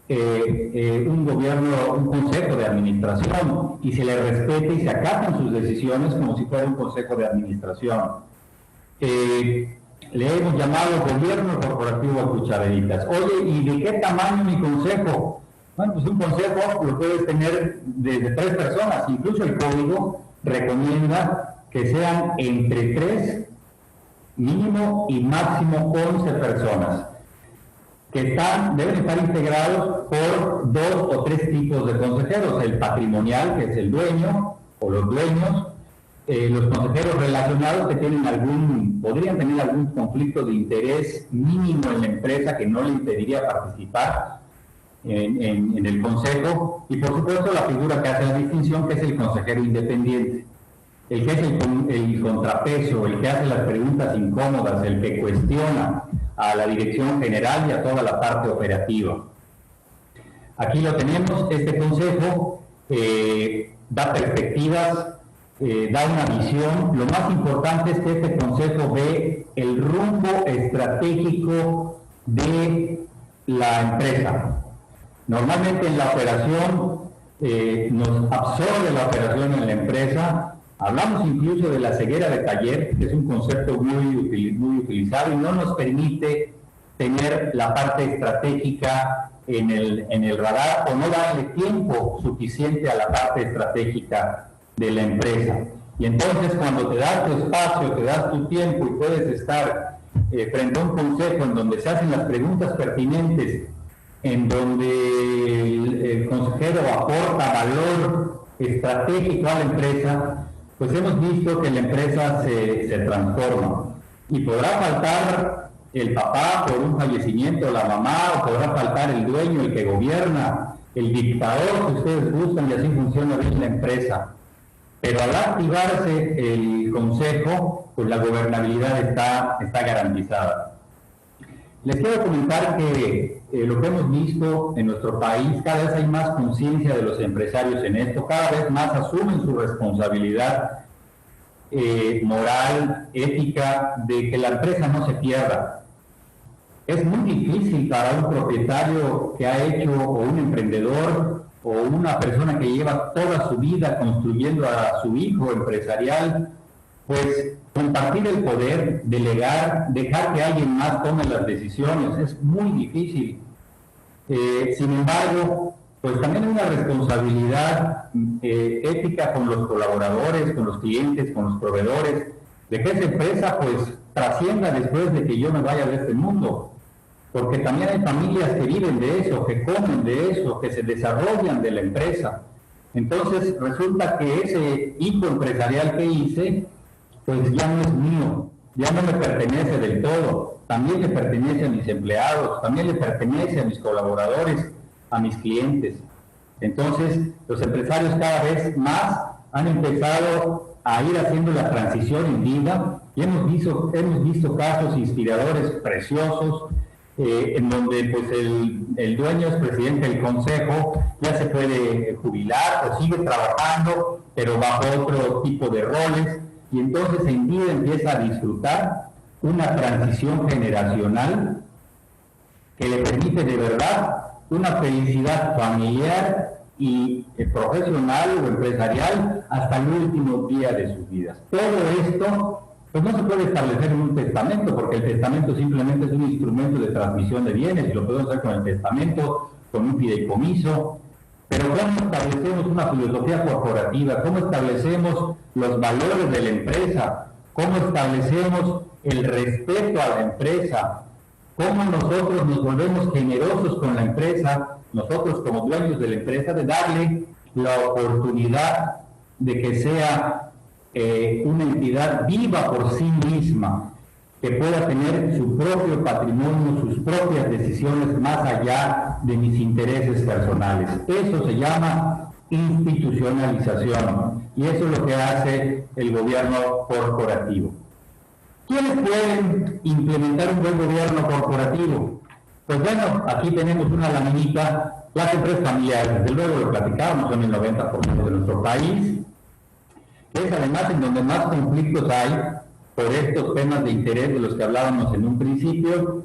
gobierno, un consejo de administración, y se le respeta y se acatan sus decisiones como si fuera un consejo de administración. Le hemos llamado gobierno corporativo a cucharaditas. Oye, ¿y de qué tamaño mi consejo? Bueno, pues un consejo lo puedes tener desde 3 personas, incluso el código recomienda que sean entre 3, mínimo y máximo 11 personas, que deben estar integrados por 2 o 3 tipos de consejeros: el patrimonial, que es el dueño o los dueños, los consejeros relacionados que podrían tener algún conflicto de interés mínimo en la empresa que no le impediría participar en el consejo, y por supuesto la figura que hace la distinción, que es el consejero independiente, el que es el contrapeso, el que hace las preguntas incómodas, el que cuestiona a la dirección general y a toda la parte operativa. Aquí lo tenemos. Este consejo da perspectivas, da una visión. Lo más importante es que este consejo ve el rumbo estratégico de la empresa. Normalmente en la operación nos absorbe la operación en la empresa. Hablamos incluso de la ceguera de taller, que es un concepto muy utilizado y no nos permite tener la parte estratégica en el radar, o no darle tiempo suficiente a la parte estratégica de la empresa. Y entonces, cuando te das tu espacio, te das tu tiempo y puedes estar frente a un consejo en donde se hacen las preguntas pertinentes, en donde el consejero aporta valor estratégico a la empresa, pues hemos visto que la empresa se transforma. Y podrá faltar el papá por un fallecimiento, la mamá, o podrá faltar el dueño, el que gobierna, el dictador que ustedes buscan, y así funciona bien la empresa. Pero al activarse el consejo, pues la gobernabilidad está garantizada. Les quiero comentar que lo que hemos visto en nuestro país, cada vez hay más conciencia de los empresarios en esto, cada vez más asumen su responsabilidad moral, ética, de que la empresa no se pierda. Es muy difícil para un propietario que ha hecho, o un emprendedor, o una persona que lleva toda su vida construyendo a su hijo empresarial, pues compartir el poder, delegar, dejar que alguien más tome las decisiones. Es muy difícil. Sin embargo, pues también hay una responsabilidad ética con los colaboradores, con los clientes, con los proveedores, de que esa empresa pues trascienda después de que yo me vaya de este mundo. Porque también hay familias que viven de eso, que comen de eso, que se desarrollan de la empresa. Entonces resulta que ese hijo empresarial que hice, pues ya no es mío, ya no me pertenece del todo. También le pertenece a mis empleados, también le pertenece a mis colaboradores, a mis clientes. Entonces, los empresarios cada vez más han empezado a ir haciendo la transición en vida, y hemos visto casos inspiradores preciosos, en donde pues el dueño es presidente del consejo, ya se puede jubilar o sigue trabajando, pero bajo otro tipo de roles, y entonces en vida empieza a disfrutar una transición generacional que le permite de verdad una felicidad familiar y profesional o empresarial hasta el último día de sus vidas. Todo esto pues no se puede establecer en un testamento, porque el testamento simplemente es un instrumento de transmisión de bienes, y lo podemos hacer con el testamento, con un fideicomiso. Pero ¿cómo establecemos una filosofía corporativa? ¿Cómo establecemos los valores de la empresa? ¿Cómo establecemos el respeto a la empresa? ¿Cómo nosotros nos volvemos generosos con la empresa, nosotros como dueños de la empresa, de darle la oportunidad de que sea una entidad viva por sí misma, que pueda tener su propio patrimonio, sus propias decisiones más allá de mis intereses personales? Eso se llama institucionalización, y eso es lo que hace el gobierno corporativo. ¿Quiénes pueden implementar un buen gobierno corporativo? Pues bueno, aquí tenemos una laminita. Las empresas familiares, desde luego lo platicábamos, son el 90% de nuestro país. Es además en donde más conflictos hay por estos temas de interés de los que hablábamos en un principio.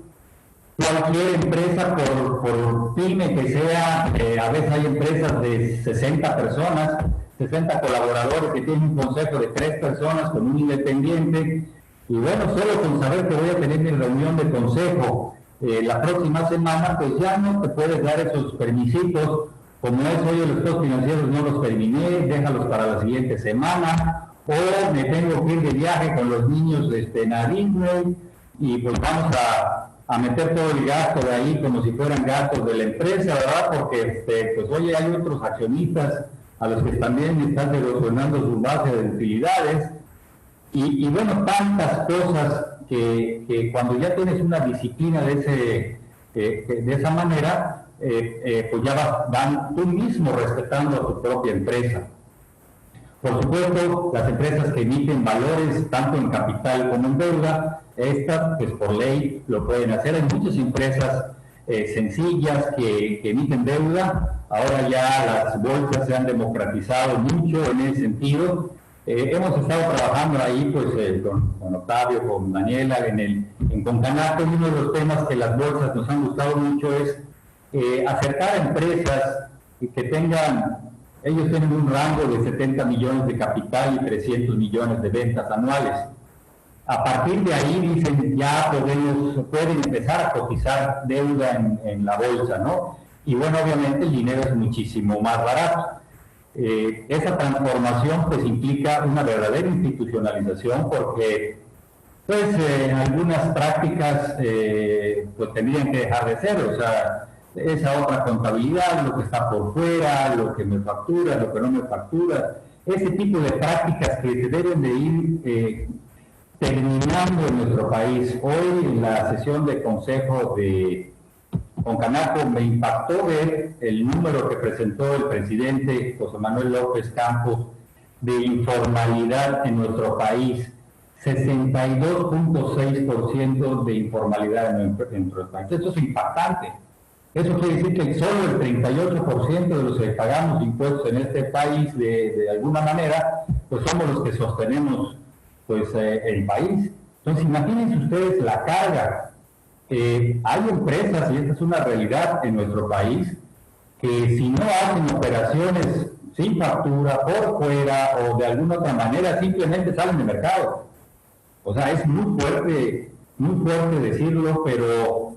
Cualquier empresa, por pyme que sea, a veces hay empresas de 60 personas, 60 colaboradores que tienen un consejo de 3 personas con un independiente. Y bueno, solo con saber que voy a tener mi reunión de consejo la próxima semana, pues ya no te puedes dar esos permisitos, como es: oye, los estados financieros no los terminé, déjalos para la siguiente semana, o me tengo que ir de viaje con los niños a Disney, y pues vamos a meter todo el gasto de ahí como si fueran gastos de la empresa, ¿verdad? Porque, pues oye, hay otros accionistas a los que también están erosionando su base de utilidades. Y bueno, tantas cosas que cuando ya tienes una disciplina de esa manera, pues ya van tú mismo respetando a tu propia empresa. Por supuesto, las empresas que emiten valores tanto en capital como en deuda, estas pues por ley lo pueden hacer. Hay muchas empresas sencillas que emiten deuda. Ahora ya las bolsas se han democratizado mucho en ese sentido. Hemos estado trabajando ahí pues con Octavio, con Daniela, en Concanaco, y uno de los temas que las bolsas nos han gustado mucho es acercar a empresas que ellos tienen un rango de 70 millones de capital y 300 millones de ventas anuales. A partir de ahí dicen, ya pueden empezar a cotizar deuda en la bolsa, ¿no? Y bueno, obviamente el dinero es muchísimo más barato. Esa transformación pues implica una verdadera institucionalización, porque pues algunas prácticas pues tendrían que dejar de ser, o sea, esa otra contabilidad, lo que está por fuera, lo que me factura, lo que no me factura, ese tipo de prácticas que se deben de ir terminando en nuestro país. Hoy en la sesión de consejo de Concanaco me impactó ver el número que presentó el presidente José Manuel López Campos de informalidad en nuestro país. 62.6% de informalidad en nuestro país. Esto es impactante. Eso quiere decir que solo el 38% de los que pagamos impuestos en este país, de alguna manera, pues somos los que sostenemos pues el país. Entonces, imagínense ustedes la carga. Hay empresas, y esta es una realidad en nuestro país, que si no hacen operaciones sin factura, por fuera o de alguna otra manera, simplemente salen de mercado. O sea, es muy fuerte decirlo, pero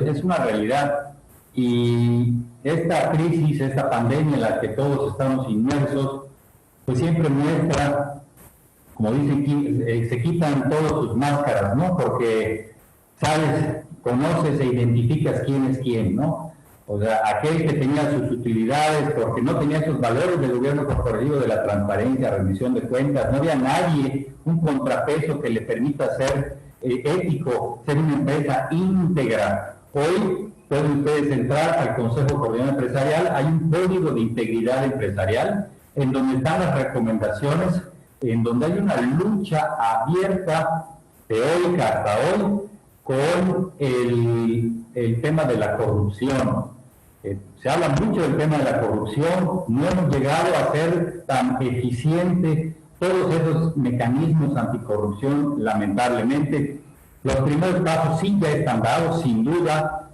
es una realidad. Y esta crisis, esta pandemia en la que todos estamos inmersos, pues siempre muestra, como dicen, se quitan todas sus máscaras, ¿no? Porque sabes, conoces e identificas quién es quién, ¿no? O sea, aquel que tenía sus utilidades porque no tenía esos valores del gobierno corporativo, de la transparencia, rendición de cuentas, no había nadie, un contrapeso que le permita ser ético, ser una empresa íntegra. Hoy pueden ustedes entrar al Consejo Coordinador Empresarial, hay un código de integridad empresarial en donde están las recomendaciones, en donde hay una lucha abierta, teórica hasta hoy, con el tema de la corrupción. Se habla mucho del tema de la corrupción, no hemos llegado a ser tan eficiente todos esos mecanismos anticorrupción, lamentablemente. Los primeros pasos sí ya están dados, sin duda.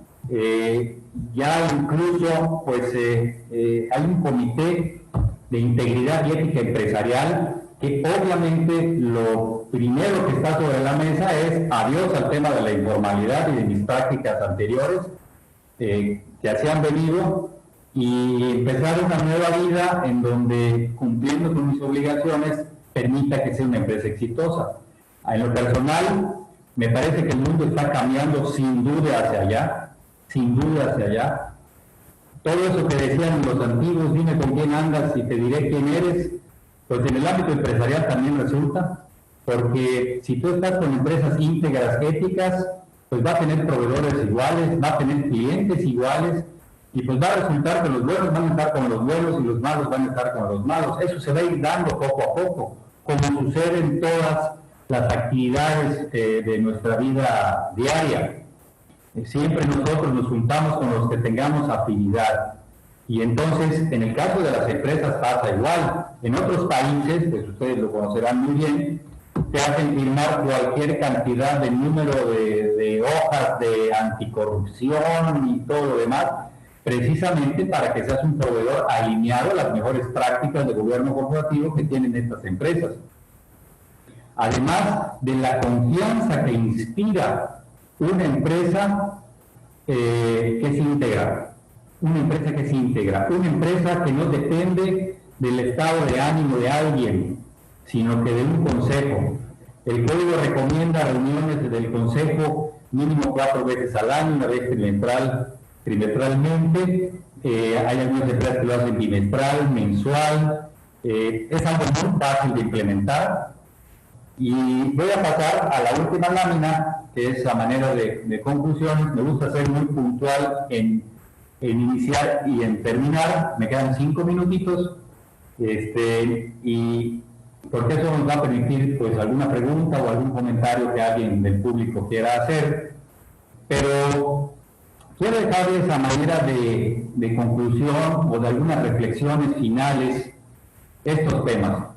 Ya incluso pues hay un comité de integridad y ética empresarial que obviamente lo primero que está sobre la mesa es adiós al tema de la informalidad y de mis prácticas anteriores que así han venido, y empezar una nueva vida en donde, cumpliendo con mis obligaciones, permita que sea una empresa exitosa. En lo personal, me parece que el mundo está cambiando sin duda hacia allá, sin duda hacia allá. Todo eso que decían los antiguos, dime con quién andas y te diré quién eres, pues en el ámbito empresarial también resulta, porque si tú estás con empresas íntegras, éticas, pues va a tener proveedores iguales, va a tener clientes iguales, y pues va a resultar que los buenos van a estar con los buenos y los malos van a estar con los malos. Eso se va a ir dando poco a poco, como sucede en todas las actividades de nuestra vida diaria. Siempre nosotros nos juntamos con los que tengamos afinidad. Y entonces, en el caso de las empresas pasa igual. En otros países, pues ustedes lo conocerán muy bien, te hacen firmar cualquier cantidad de número de hojas de anticorrupción y todo lo demás, precisamente para que seas un proveedor alineado a las mejores prácticas de gobierno corporativo que tienen estas empresas. Además de la confianza que inspira una empresa que se integra, una empresa que no depende del estado de ánimo de alguien, sino que de un consejo. El código recomienda reuniones del consejo mínimo 4 veces al año, una vez trimestralmente. Hay algunas empresas que lo hacen bimestral, mensual. Es algo muy fácil de implementar. Y voy a pasar a la última lámina, que es a manera de conclusiones. Me gusta ser muy puntual en iniciar y en terminar. Me quedan 5 minutitos, y porque eso nos va a permitir pues alguna pregunta o algún comentario que alguien del público quiera hacer. Pero quiero dejarles a manera de conclusión o de algunas reflexiones finales estos temas.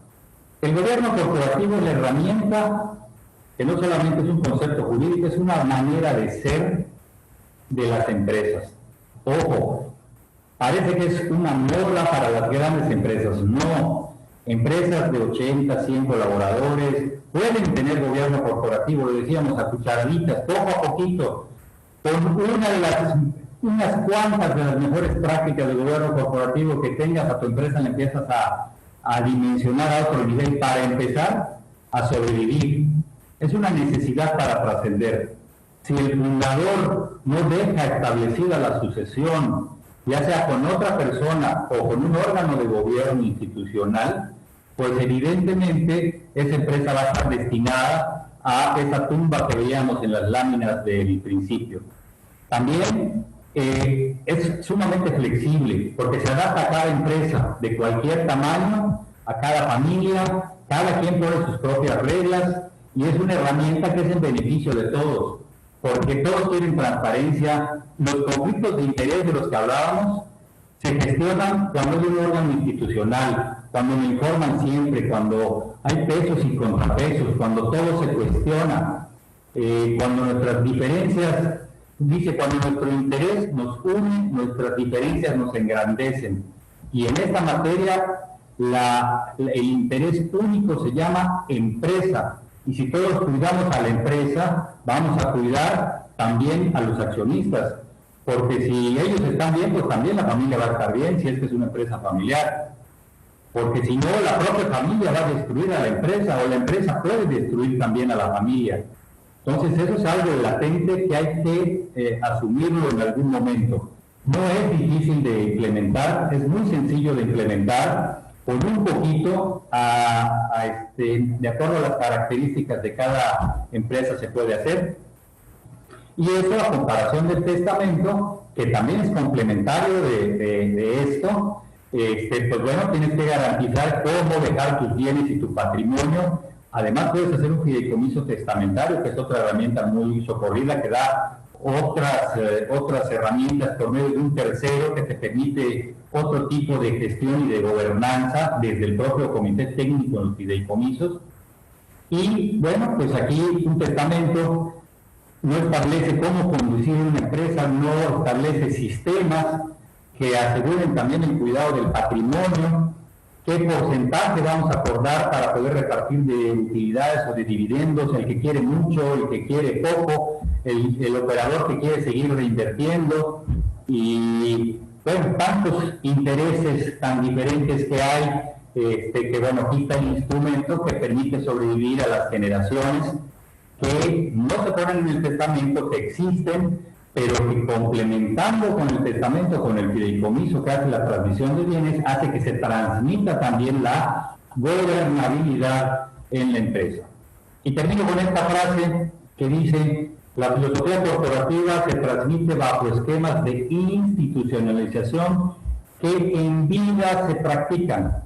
El gobierno corporativo es la herramienta que no solamente es un concepto jurídico, es una manera de ser de las empresas. Ojo, parece que es una moda para las grandes empresas. No, empresas de 80, 100 colaboradores pueden tener gobierno corporativo, lo decíamos, a cucharaditas, poco a poquito, con unas cuantas de las mejores prácticas de gobierno corporativo que tengas a tu empresa, le empiezas a dimensionar a otro nivel para empezar a sobrevivir. Es una necesidad para trascender. Si el fundador no deja establecida la sucesión, ya sea con otra persona o con un órgano de gobierno institucional, pues evidentemente esa empresa va a estar destinada a esa tumba que veíamos en las láminas del principio. También es sumamente flexible, porque se adapta a cada empresa de cualquier tamaño, a cada familia, cada quien pone sus propias reglas, y es una herramienta que es en beneficio de todos, porque todos quieren transparencia. Los conflictos de interés de los que hablábamos se gestionan cuando hay un órgano institucional, cuando me informan siempre, cuando hay pesos y contrapesos, cuando todo se cuestiona, cuando nuestras diferencias, cuando nuestro interés nos une, nuestras diferencias nos engrandecen. Y en esta materia, el interés único se llama empresa. Y si todos cuidamos a la empresa, vamos a cuidar también a los accionistas. Porque si ellos están bien, pues también la familia va a estar bien, si es que es una empresa familiar. Porque si no, la propia familia va a destruir a la empresa, o la empresa puede destruir también a la familia. Entonces eso es algo latente que hay que asumirlo en algún momento. No es difícil de implementar, es muy sencillo de implementar, con un poquito, de acuerdo a las características de cada empresa se puede hacer. Y eso a comparación del testamento, que también es complementario de esto, pues bueno, tienes que garantizar cómo dejar tus bienes y tu patrimonio. Además puedes hacer un fideicomiso testamentario, que es otra herramienta muy socorrida que da otras herramientas por medio de un tercero que te permite otro tipo de gestión y de gobernanza desde el propio comité técnico en los fideicomisos. Y bueno, pues aquí un testamento no establece cómo conducir una empresa, no establece sistemas que aseguren también el cuidado del patrimonio, qué porcentaje vamos a acordar para poder repartir de utilidades o de dividendos, el que quiere mucho, el que quiere poco, el operador que quiere seguir reinvirtiendo, y bueno, tantos intereses tan diferentes que hay, que bueno, aquí está el instrumento que permite sobrevivir a las generaciones que no se ponen en el testamento, que existen, pero que complementando con el testamento, con el fideicomiso que hace la transmisión de bienes, hace que se transmita también la gobernabilidad en la empresa. Y termino con esta frase que dice: la filosofía corporativa se transmite bajo esquemas de institucionalización que en vida se practican.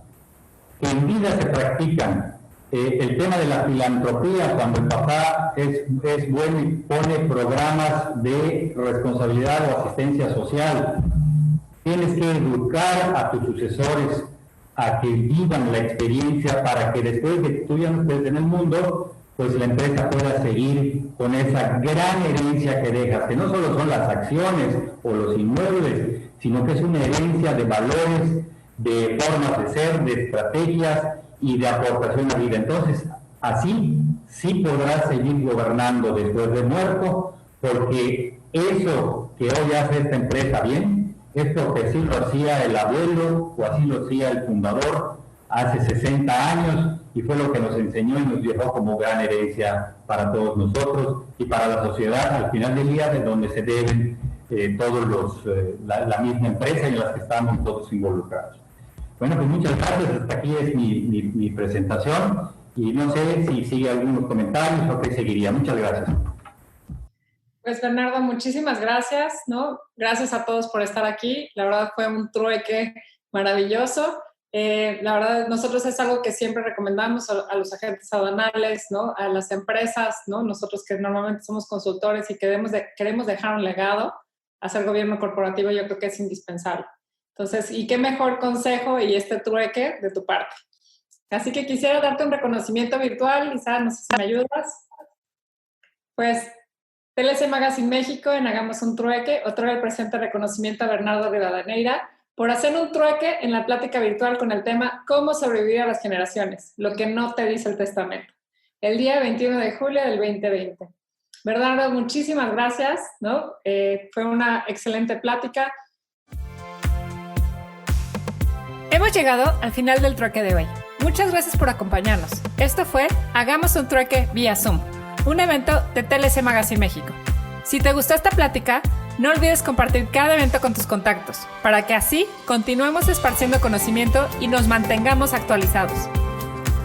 El tema de la filantropía, cuando el papá es bueno y pone programas de responsabilidad o asistencia social, tienes que educar a tus sucesores a que vivan la experiencia para que después de que tú ya no estés en el mundo, pues la empresa pueda seguir con esa gran herencia que dejas, que no solo son las acciones o los inmuebles, sino que es una herencia de valores, de formas de ser, de estrategias y de aportación a vida. Entonces, así sí podrás seguir gobernando después de muerto, porque eso que hoy hace esta empresa bien, es porque así lo hacía el abuelo o así lo hacía el fundador hace 60 años, y fue lo que nos enseñó y nos dejó como gran herencia para todos nosotros y para la sociedad al final del día, de donde se deben todos la misma empresa y en las que estamos todos involucrados. Bueno, pues muchas gracias. Hasta aquí es mi presentación, y no sé si sigue algunos comentarios o qué seguiría. Muchas gracias. Pues Bernardo, muchísimas gracias, ¿no? Gracias a todos por estar aquí. La verdad fue un trueque maravilloso. La verdad, nosotros es algo que siempre recomendamos a los agentes aduanales, ¿no? A las empresas, ¿no? Nosotros que normalmente somos consultores y queremos dejar un legado, hacer gobierno corporativo, yo creo que es indispensable. Entonces, ¿y qué mejor consejo y este trueque de tu parte? Así que quisiera darte un reconocimiento virtual, Lisa, no sé si me ayudas. Pues, TLC Magazine México, en Hagamos un Trueque, otorga el presente reconocimiento a Bernardo Rivadeneira por hacer un trueque en la plática virtual con el tema ¿Cómo sobrevivir a las generaciones? Lo que no te dice el testamento. El día 21 de julio del 2020. Bernardo, muchísimas gracias, ¿no? Fue una excelente plática. Hemos llegado al final del trueque de hoy. Muchas gracias por acompañarnos. Esto fue Hagamos un Trueque vía Zoom, un evento de TLC Magazine México. Si te gustó esta plática, no olvides compartir cada evento con tus contactos, para que así continuemos esparciendo conocimiento y nos mantengamos actualizados.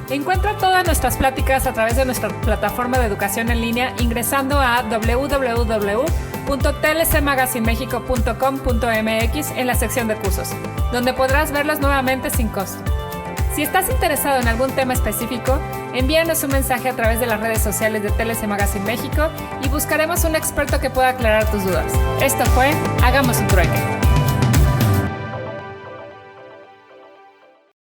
Encuentra todas nuestras pláticas a través de nuestra plataforma de educación en línea ingresando a www.tlcmagazinemexico.com.mx en la sección de cursos, donde podrás verlas nuevamente sin costo. Si estás interesado en algún tema específico, envíanos un mensaje a través de las redes sociales de TLC Magazine México y buscaremos un experto que pueda aclarar tus dudas. Esto fue Hagamos un Trueque.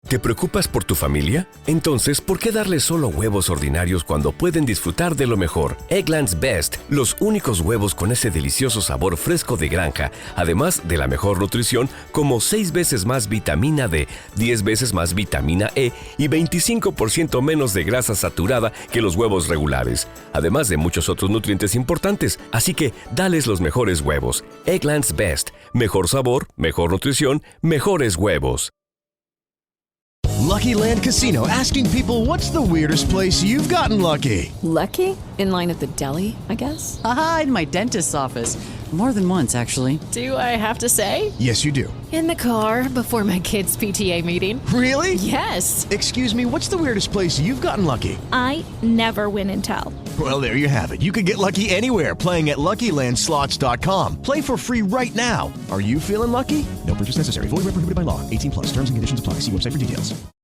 ¿Te preocupas por tu familia? Entonces, ¿por qué darles solo huevos ordinarios cuando pueden disfrutar de lo mejor? Eggland's Best, los únicos huevos con ese delicioso sabor fresco de granja, además de la mejor nutrición, como 6 veces más vitamina D, 10 veces más vitamina E y 25% menos de grasa saturada que los huevos regulares, además de muchos otros nutrientes importantes. Así que, dales los mejores huevos. Eggland's Best, mejor sabor, mejor nutrición, mejores huevos. Lucky Land Casino, asking people, what's the weirdest place you've gotten lucky? Lucky? In line at the deli, I guess? Aha, in my dentist's office. More than once, actually. Do I have to say? Yes, you do. In the car before my kids' PTA meeting. Really? Yes. Excuse me, what's the weirdest place you've gotten lucky? I never win and tell. Well, there you have it. You can get lucky anywhere, playing at LuckyLandSlots.com. Play for free right now. Are you feeling lucky? No purchase necessary. Void where prohibited by law. 18+. Terms and conditions apply. See website for details.